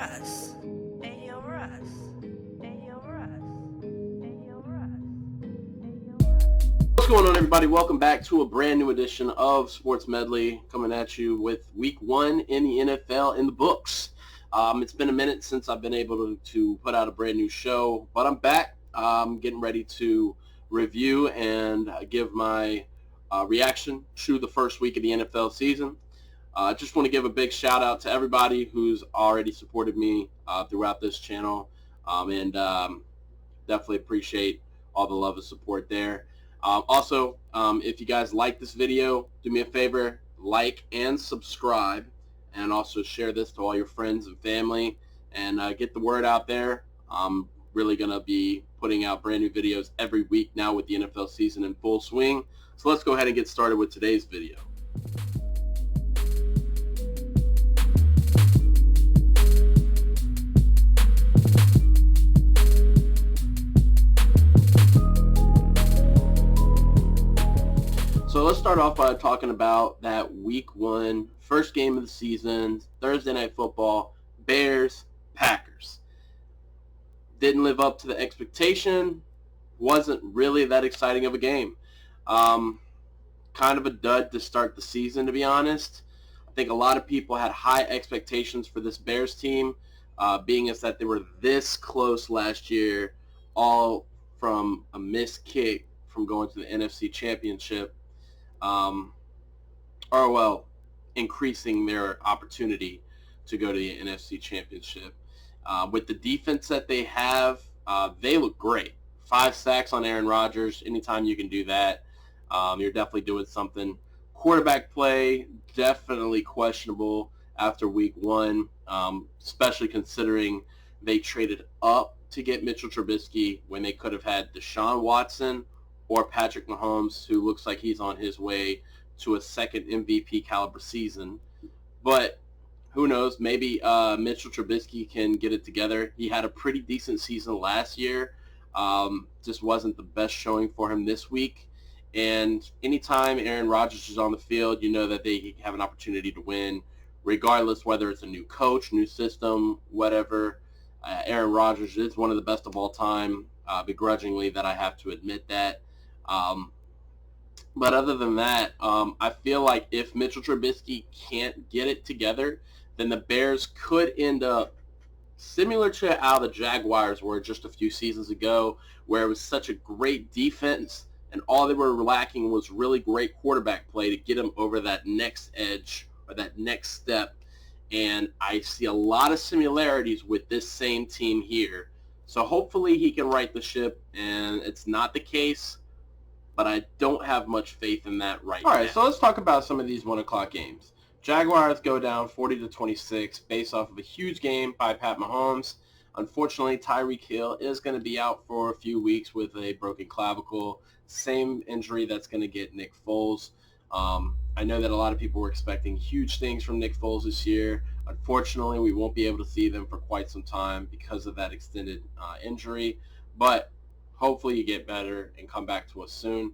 Russ. Ayo Russ. Ayo Russ. Ayo Russ. Ayo Russ. What's going on, everybody? Welcome back to a brand new edition of Sports Medley, coming at you with Week 1 in the NFL in the books. It's been a minute since I've been able to put out a brand new show, but I'm back. Getting ready to review and give my reaction to the first week of the NFL season. I just want to give a big shout out to everybody who's already supported me throughout this channel, and definitely appreciate all the love and support there. Also, if you guys like this video, do me a favor, like and subscribe, and also share this to all your friends and family, and get the word out there. I'm really going to be putting out brand new videos every week now with the NFL season in full swing. So let's go ahead and get started with today's video. So let's start off by talking about that Week 1, first game of the season, Thursday Night Football, Bears, Packers. Didn't live up to the expectation. Wasn't really that exciting of a game. Kind of a dud to start the season, to be honest. I think a lot of people had high expectations for this Bears team, being as that they were this close last year, all from a missed kick from going to the NFC Championship. Increasing their opportunity to go to the NFC Championship. With the defense that they have, they look great. 5 sacks on Aaron Rodgers. Anytime you can do that, you're definitely doing something. Quarterback play, definitely questionable after Week 1, especially considering they traded up to get Mitchell Trubisky when they could have had Deshaun Watson or Patrick Mahomes, who looks like he's on his way to a second MVP caliber season. But who knows? Maybe Mitchell Trubisky can get it together. He had a pretty decent season last year. Just wasn't the best showing for him this week. And anytime Aaron Rodgers is on the field, you know that they have an opportunity to win, regardless whether it's a new coach, new system, whatever. Aaron Rodgers is one of the best of all time, begrudgingly that I have to admit that. But other than that, I feel like if Mitchell Trubisky can't get it together, then the Bears could end up similar to how the Jaguars were just a few seasons ago, where it was such a great defense and all they were lacking was really great quarterback play to get them over that next edge or that next step. And I see a lot of similarities with this same team here. So hopefully he can right the ship, and it's not the case, but I don't have much faith in that right now. All right, so let's talk about some of these 1 o'clock games. Jaguars go down 40-26 based off of a huge game by Pat Mahomes. Unfortunately, Tyreek Hill is going to be out for a few weeks with a broken clavicle. Same injury that's going to get Nick Foles. I know that a lot of people were expecting huge things from Nick Foles this year. Unfortunately, we won't be able to see them for quite some time because of that extended injury. But hopefully you get better and come back to us soon.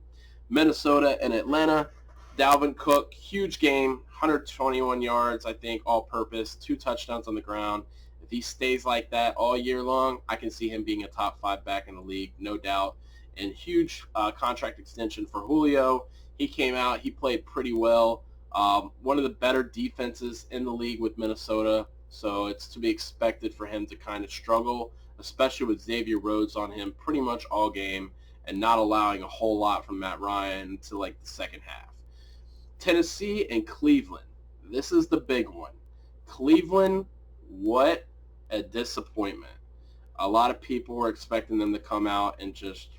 Minnesota and Atlanta. Dalvin Cook, huge game, 121 yards, I think, all-purpose, 2 touchdowns on the ground. If he stays like that all year long, I can see him being a top 5 back in the league, no doubt. And huge contract extension for Julio. He came out, he played pretty well. One of the better defenses in the league with Minnesota, so it's to be expected for him to kind of struggle, especially with Xavier Rhodes on him pretty much all game and not allowing a whole lot from Matt Ryan until like the second half. Tennessee and Cleveland. This is the big one. Cleveland, what a disappointment. A lot of people were expecting them to come out and just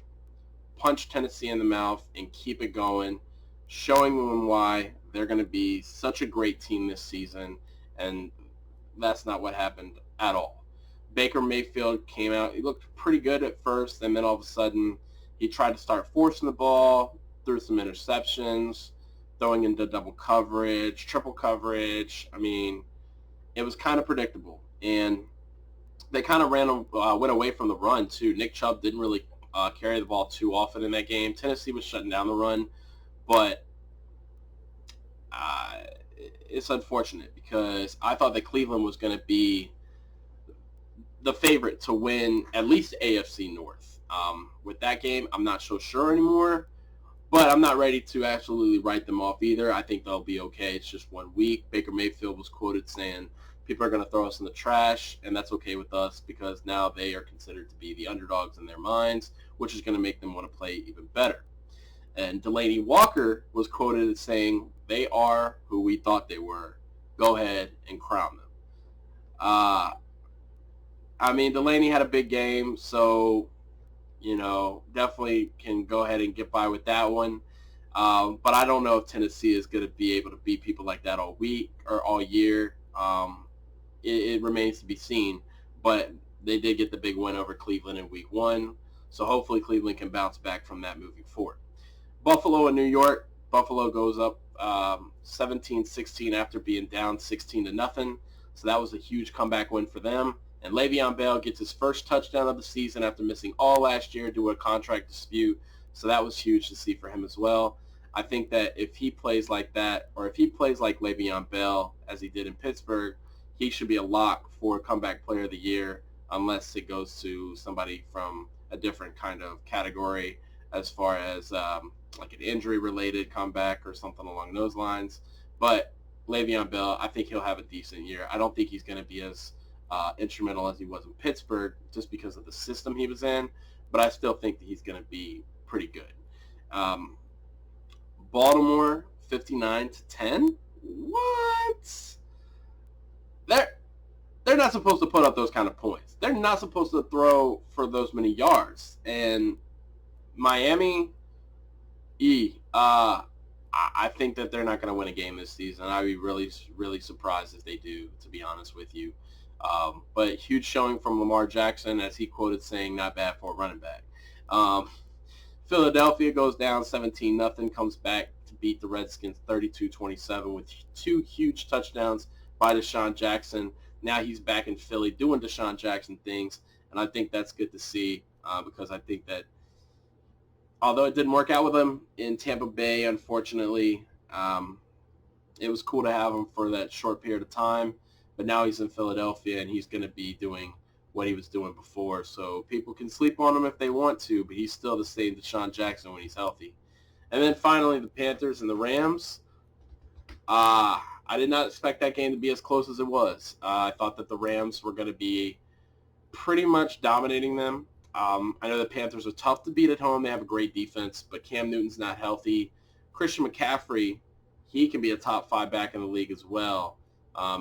punch Tennessee in the mouth and keep it going, showing them why they're going to be such a great team this season, and that's not what happened at all. Baker Mayfield came out. He looked pretty good at first, and then all of a sudden he tried to start forcing the ball, threw some interceptions, throwing into double coverage, triple coverage. I mean, it was kind of predictable. And they kind of went away from the run, too. Nick Chubb didn't really carry the ball too often in that game. Tennessee was shutting down the run, but it's unfortunate because I thought that Cleveland was going to be the favorite to win at least AFC North. With that game, I'm not so sure anymore, but I'm not ready to absolutely write them off either. I think they'll be okay. It's just 1 week. Baker Mayfield was quoted saying people are going to throw us in the trash, and that's okay with us because now they are considered to be the underdogs in their minds, which is going to make them want to play even better. And Delaney Walker was quoted as saying, they are who we thought they were. Go ahead and crown them. I mean, Delaney had a big game, so, definitely can go ahead and get by with that one. But I don't know if Tennessee is going to be able to beat people like that all week or all year. It remains to be seen. But they did get the big win over Cleveland in week 1. So hopefully Cleveland can bounce back from that moving forward. Buffalo and New York. Buffalo goes up 17-16 after being down 16-0. So that was a huge comeback win for them. And Le'Veon Bell gets his first touchdown of the season after missing all last year due to a contract dispute. So that was huge to see for him as well. I think that if he plays like that, or if he plays like Le'Veon Bell, as he did in Pittsburgh, he should be a lock for comeback player of the year, unless it goes to somebody from a different kind of category as far as like an injury-related comeback or something along those lines. But Le'Veon Bell, I think he'll have a decent year. I don't think he's going to be as instrumental as he was in Pittsburgh just because of the system he was in, but I still think that he's going to be pretty good. Baltimore, 59-10. What? They're not supposed to put up those kind of points. They're not supposed to throw for those many yards. And Miami, I think that they're not going to win a game this season. I'd be really, really surprised if they do, to be honest with you. But huge showing from Lamar Jackson, as he quoted saying, not bad for a running back. Philadelphia goes down 17-0, comes back to beat the Redskins 32-27 with 2 huge touchdowns by Deshaun Jackson. Now he's back in Philly doing Deshaun Jackson things, and I think that's good to see because I think that although it didn't work out with him in Tampa Bay, unfortunately, it was cool to have him for that short period of time. But now he's in Philadelphia, and he's going to be doing what he was doing before. So people can sleep on him if they want to, but he's still the same Deshaun Jackson when he's healthy. And then finally, the Panthers and the Rams. I did not expect that game to be as close as it was. I thought that the Rams were going to be pretty much dominating them. I know the Panthers are tough to beat at home. They have a great defense, but Cam Newton's not healthy. Christian McCaffrey, he can be a top 5 back in the league as well,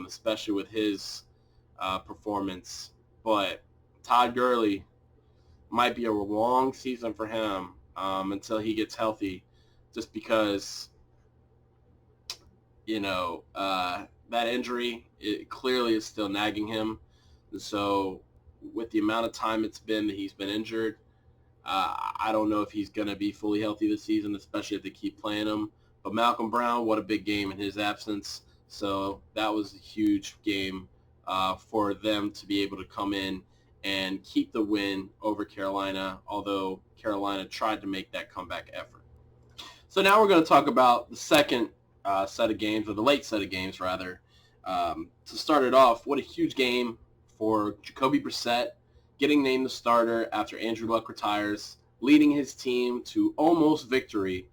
especially with his performance. But Todd Gurley might be a long season for him until he gets healthy, just because, that injury, it clearly is still nagging him. And so with the amount of time it's been that he's been injured, I don't know if he's going to be fully healthy this season, especially if they keep playing him. But Malcolm Brown, what a big game in his absence. So that was a huge game for them to be able to come in and keep the win over Carolina, although Carolina tried to make that comeback effort. So now we're going to talk about the second set of games, or the late set of games, rather. To start it off, what a huge game for Jacoby Brissett, getting named the starter after Andrew Luck retires, leading his team to almost victory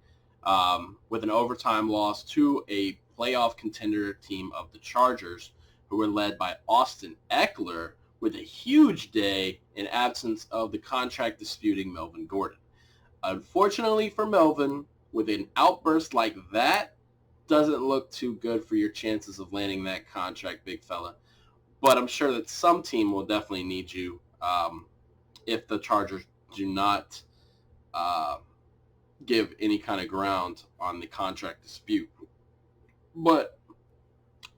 with an overtime loss to a playoff contender team of the Chargers, who were led by Austin Eckler with a huge day in absence of the contract disputing Melvin Gordon. Unfortunately for Melvin, with an outburst like that, doesn't look too good for your chances of landing that contract, big fella. But I'm sure that some team will definitely need you if the Chargers do not give any kind of ground on the contract dispute. But,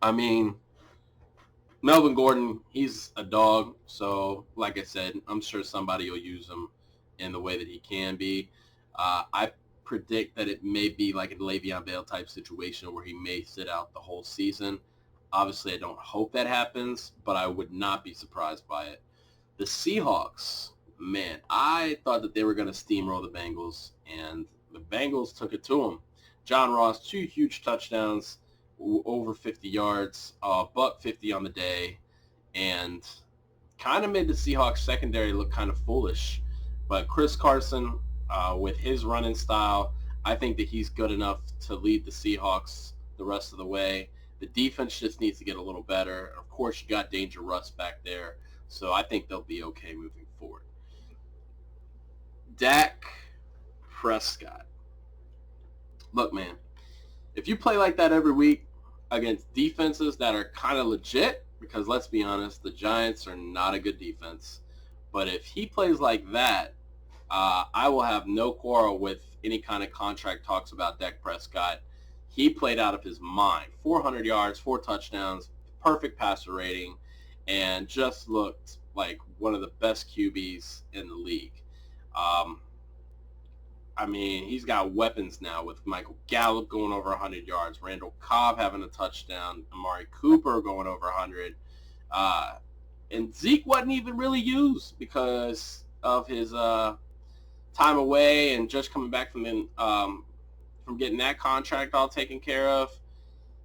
I mean, Melvin Gordon, he's a dog. So, like I said, I'm sure somebody will use him in the way that he can be. I predict that it may be like a Le'Veon Bell type situation where he may sit out the whole season. Obviously, I don't hope that happens, but I would not be surprised by it. The Seahawks, man, I thought that they were going to steamroll the Bengals, and the Bengals took it to them. John Ross, 2 huge touchdowns, over 50 yards, $150 on the day, and kind of made the Seahawks secondary look kind of foolish. But Chris Carson, with his running style, I think that he's good enough to lead the Seahawks the rest of the way. The defense just needs to get a little better. Of course, you got Danger Russ back there, so I think they'll be okay moving forward. Dak Prescott. Look, man, if you play like that every week against defenses that are kind of legit, because let's be honest, the Giants are not a good defense, but if he plays like that, I will have no quarrel with any kind of contract talks about Dak Prescott. He played out of his mind. 400 yards, 4 touchdowns, perfect passer rating, and just looked like one of the best QBs in the league. I mean, he's got weapons now with Michael Gallup going over 100 yards, Randall Cobb having a touchdown, Amari Cooper going over 100. And Zeke wasn't even really used because of his time away and just coming back from getting that contract all taken care of.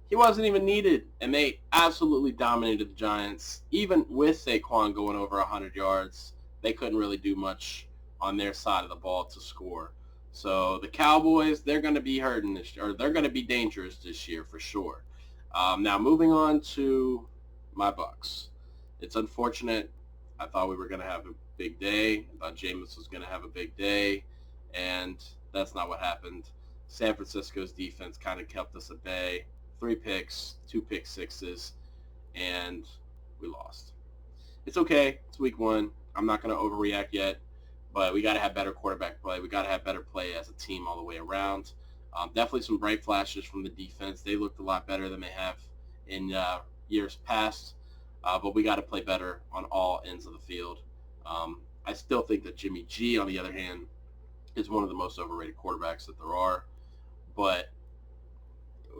He wasn't even needed, and they absolutely dominated the Giants. Even with Saquon going over 100 yards, they couldn't really do much on their side of the ball to score. So the Cowboys, they're going to be hurting this year, or they're going to be dangerous this year for sure. Now moving on to my Bucks. It's unfortunate. I thought we were going to have a big day. I thought Jameis was going to have a big day, and that's not what happened. San Francisco's defense kind of kept us at bay. 3 picks, 2 pick sixes, and we lost. It's okay. It's week 1. I'm not going to overreact yet, but we got to have better quarterback play. We got to have better play as a team all the way around. Definitely some bright flashes from the defense. They looked a lot better than they have in years past, but we got to play better on all ends of the field. I still think that Jimmy G, on the other hand, is one of the most overrated quarterbacks that there are, but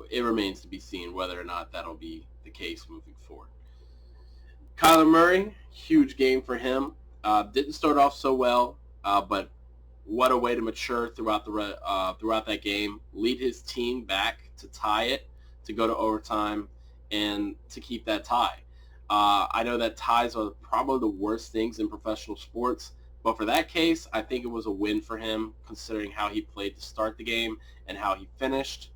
it remains to be seen whether or not that'll be the case moving forward. Kyler Murray, huge game for him. Didn't start off so well, but what a way to mature throughout that game. Lead his team back to tie it, to go to overtime, and to keep that tie. I know that ties are probably the worst things in professional sports, but for that case, I think it was a win for him, considering how he played to start the game and how he finished.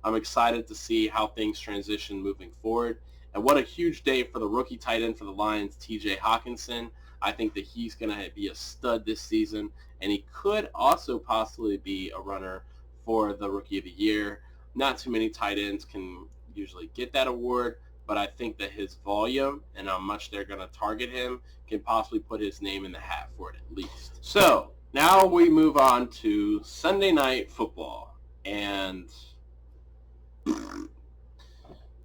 I'm excited to see how things transition moving forward. And what a huge day for the rookie tight end for the Lions, TJ Hawkinson. I think that he's going to be a stud this season, and he could also possibly be a runner for the Rookie of the Year. Not too many tight ends can usually get that award, but I think that his volume and how much they're going to target him can possibly put his name in the hat for it at least. So now we move on to Sunday Night Football. And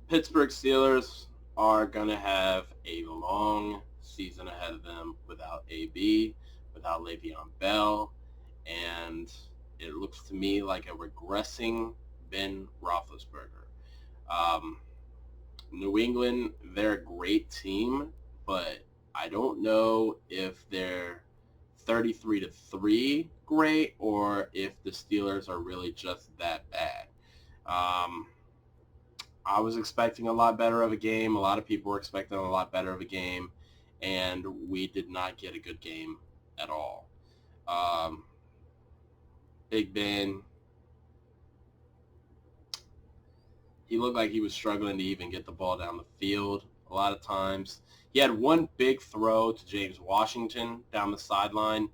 Pittsburgh Steelers are going to have a long season ahead of them without AB, without Le'Veon Bell, and it looks to me like a regressing Ben Roethlisberger. New England, they're a great team, but I don't know if they're 33-3 great or if the Steelers are really just that bad. I was expecting a lot better of a game. A lot of people were expecting a lot better of a game, and we did not get a good game at all. Big Ben, he looked like he was struggling to even get the ball down the field a lot of times. He had one big throw to James Washington down the sideline,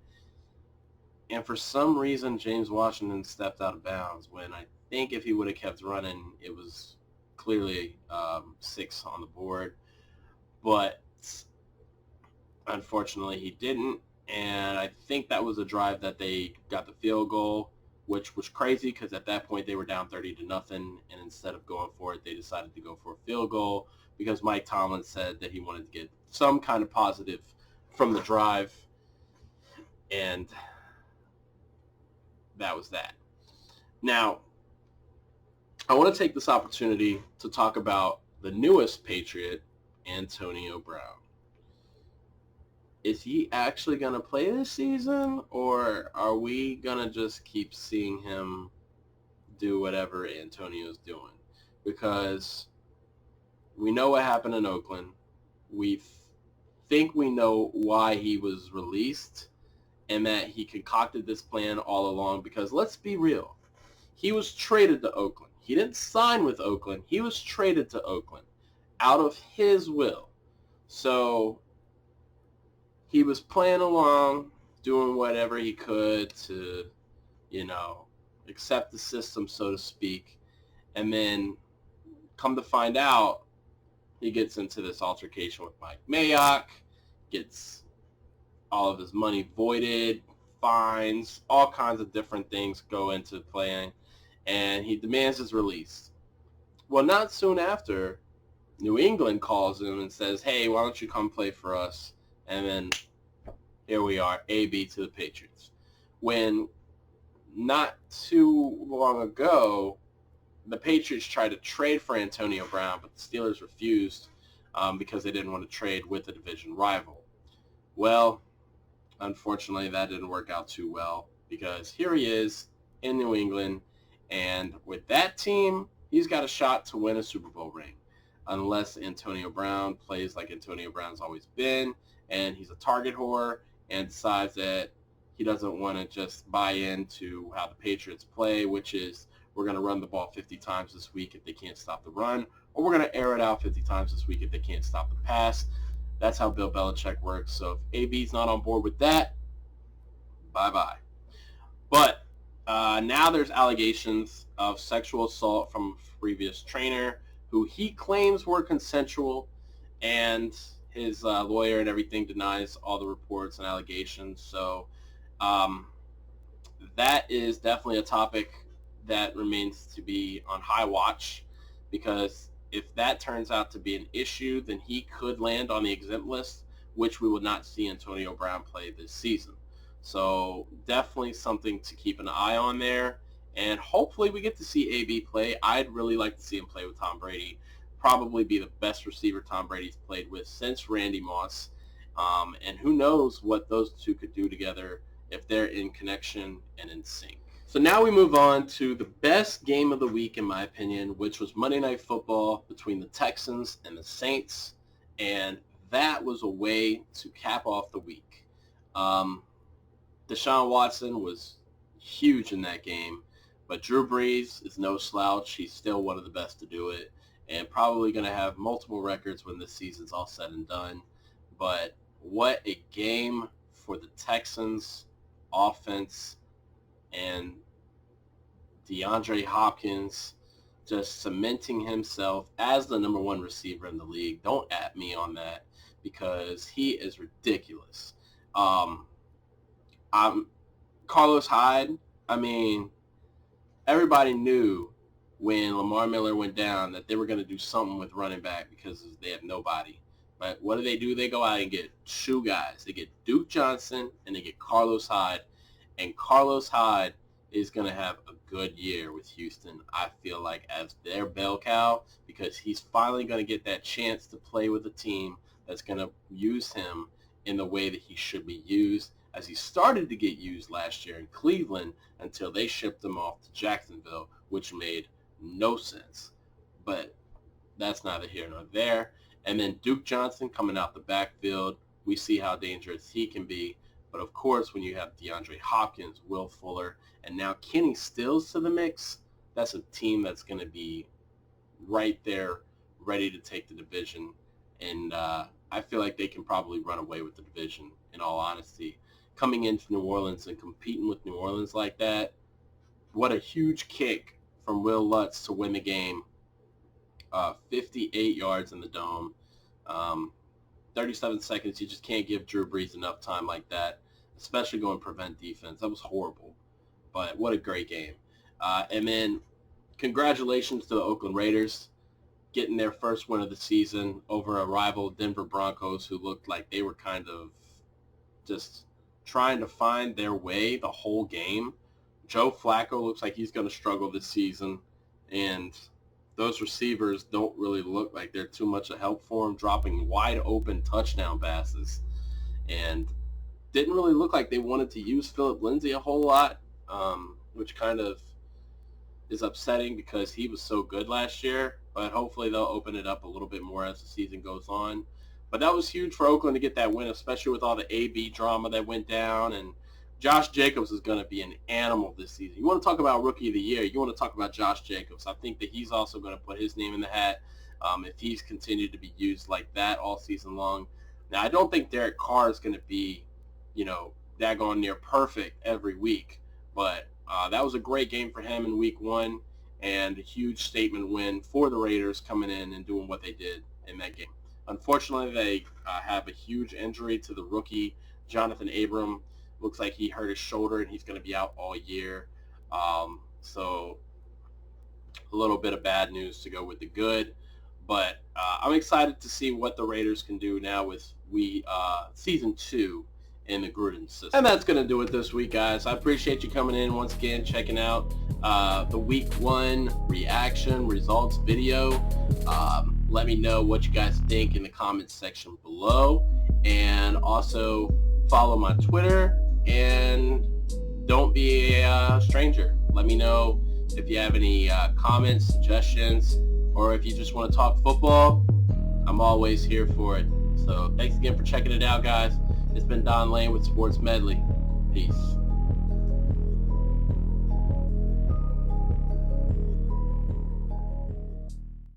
and for some reason, James Washington stepped out of bounds when I think if he would have kept running, it was clearly 6 on the board. But unfortunately, he didn't, and I think that was a drive that they got the field goal, which was crazy because at that point they were down 30-0, and instead of going for it, they decided to go for a field goal because Mike Tomlin said that he wanted to get some kind of positive from the drive, and that was that. Now, I want to take this opportunity to talk about the newest Patriot, Antonio Brown. Is he actually going to play this season, or are we going to just keep seeing him do whatever Antonio's doing? Because we know what happened in Oakland. We think we know why he was released and that he concocted this plan all along, because let's be real. He was traded to Oakland. He didn't sign with Oakland. He was traded to Oakland out of his will. So he was playing along, doing whatever he could to, accept the system, so to speak. And then come to find out, he gets into this altercation with Mike Mayock, gets all of his money voided, fines, all kinds of different things go into playing, and he demands his release. Well, not soon after, New England calls him and says, hey, why don't you come play for us? And then here we are, AB to the Patriots. When not too long ago, the Patriots tried to trade for Antonio Brown, but the Steelers refused because they didn't want to trade with a division rival. Well, unfortunately, that didn't work out too well, because here he is in New England, and with that team, he's got a shot to win a Super Bowl ring, unless Antonio Brown plays like Antonio Brown's always been, and he's a target whore and decides that he doesn't want to just buy into how the Patriots play, which is we're going to run the ball 50 times this week if they can't stop the run, or we're going to air it out 50 times this week if they can't stop the pass. That's how Bill Belichick works. So if AB's not on board with that, bye-bye. But now there's allegations of sexual assault from a previous trainer who he claims were consensual, and his lawyer and everything denies all the reports and allegations. So that is definitely a topic that remains to be on high watch, because if that turns out to be an issue, then he could land on the exempt list, which we will not see Antonio Brown play this season. So definitely something to keep an eye on there, and hopefully we get to see AB play. I'd really like to see him play with Tom Brady. Probably be the best receiver Tom Brady's played with since Randy Moss, and who knows what those two could do together if they're in connection and in sync. So now we move on to the best game of the week, in my opinion, which was Monday Night Football between the Texans and the Saints, and that was a way to cap off the week. Deshaun Watson was huge in that game, but Drew Brees is no slouch. He's still one of the best to do it, and probably going to have multiple records when this season's all said and done. But what a game for the Texans offense, and DeAndre Hopkins just cementing himself as the number one receiver in the league. Don't at me on that, because he is ridiculous. Carlos Hyde, everybody knew when Lamar Miller went down that they were going to do something with running back because they have nobody. But what do? They go out and get two guys. They get Duke Johnson and they get Carlos Hyde. And Carlos Hyde is going to have a good year with Houston, I feel like, as their bell cow, because he's finally going to get that chance to play with a team that's going to use him in the way that he should be used, as he started to get used last year in Cleveland until they shipped him off to Jacksonville, which made no sense. But that's neither here nor there. And then Duke Johnson coming out the backfield, we see how dangerous he can be. But of course, when you have DeAndre Hopkins, Will Fuller, and now Kenny Stills to the mix, that's a team that's going to be right there, ready to take the division. And I feel like they can probably run away with the division, in all honesty. Coming into New Orleans and competing with New Orleans like that, what a huge kick from Will Lutz to win the game. 58 yards in the dome. 37 seconds, you just can't give Drew Brees enough time like that, especially going prevent defense. That was horrible, but what a great game. And then congratulations to the Oakland Raiders getting their first win of the season over a rival Denver Broncos, who looked like they were kind of just trying to find their way the whole game. Joe Flacco looks like he's going to struggle this season, and those receivers don't really look like they're too much of help for him, dropping wide open touchdown passes. And didn't really look like they wanted to use Phillip Lindsay a whole lot, which kind of is upsetting because he was so good last year. But hopefully they'll open it up a little bit more as the season goes on. But that was huge for Oakland to get that win, especially with all the AB drama that went down. And Josh Jacobs is going to be an animal this season. You want to talk about Rookie of the Year, you want to talk about Josh Jacobs. I think that he's also going to put his name in the hat if he's continued to be used like that all season long. Now, I don't think Derek Carr is going to be, daggone near perfect every week. But that was a great game for him in week 1 and a huge statement win for the Raiders coming in and doing what they did in that game. Unfortunately, they have a huge injury to the rookie, Jonathan Abram. Looks like he hurt his shoulder and he's going to be out all year. So a little bit of bad news to go with the good. But I'm excited to see what the Raiders can do now with Season 2 in the Gruden system. And that's going to do it this week, guys. I appreciate you coming in once again, checking out the Week 1 reaction results video. Let me know what you guys think in the comments section below. And also follow my Twitter. And don't be a stranger. Let me know if you have any comments, suggestions, or if you just want to talk football. I'm always here for it. So thanks again for checking it out, guys. It's been Don Lane with Sports Medley. Peace.